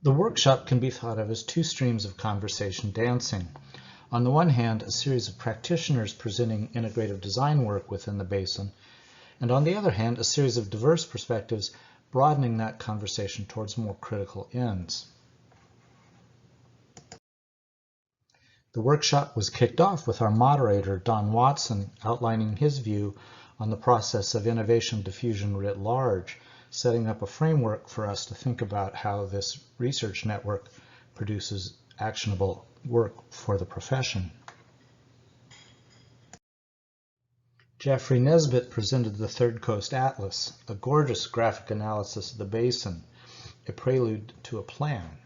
The workshop can be thought of as two streams of conversation dancing. On the one hand, a series of practitioners presenting integrative design work within the basin, and on the other hand, a series of diverse perspectives broadening that conversation towards more critical ends. The workshop was kicked off with our moderator, Don Watson, outlining his view on the process of innovation diffusion writ large, setting up a framework for us to think about how this research network produces actionable work for the profession. Jeffrey Nesbitt presented the Third Coast Atlas, a gorgeous graphic analysis of the basin, a prelude to a plan.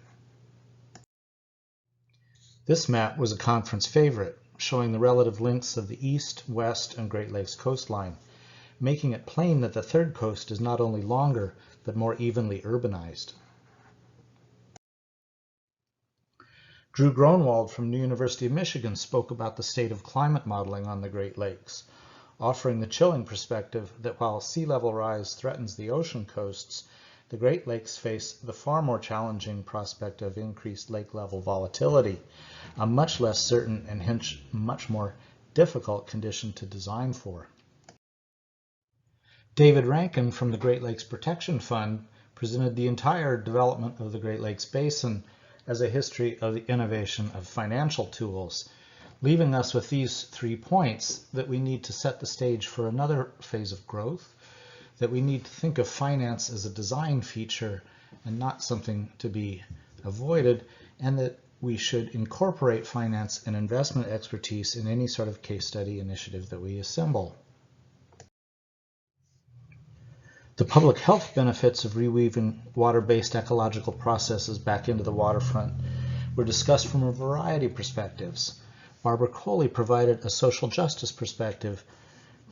This map was a conference favorite, showing the relative lengths of the East, West, and Great Lakes coastline, making it plain that the Third Coast is not only longer, but more evenly urbanized. Drew Gronwald from the University of Michigan spoke about the state of climate modeling on the Great Lakes, offering the chilling perspective that while sea level rise threatens the ocean coasts, the Great Lakes face the far more challenging prospect of increased lake level volatility, a much less certain and hence much more difficult condition to design for. David Rankin from the Great Lakes Protection Fund presented the entire development of the Great Lakes Basin as a history of the innovation of financial tools, leaving us with these 3 points: that we need to set the stage for another phase of growth, that we need to think of finance as a design feature and not something to be avoided, and that we should incorporate finance and investment expertise in any sort of case study initiative that we assemble. The public health benefits of reweaving water-based ecological processes back into the waterfront were discussed from a variety of perspectives. Barbara Coley provided a social justice perspective,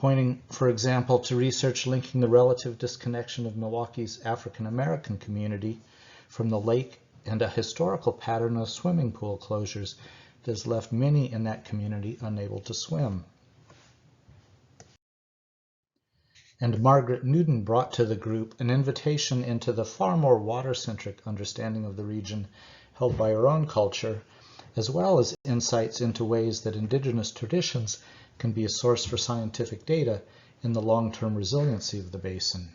pointing, for example, to research linking the relative disconnection of Milwaukee's African American community from the lake and a historical pattern of swimming pool closures that has left many in that community unable to swim. And Margaret Newton brought to the group an invitation into the far more water-centric understanding of the region held by her own culture, as well as insights into ways that indigenous traditions can be a source for scientific data in the long-term resiliency of the basin.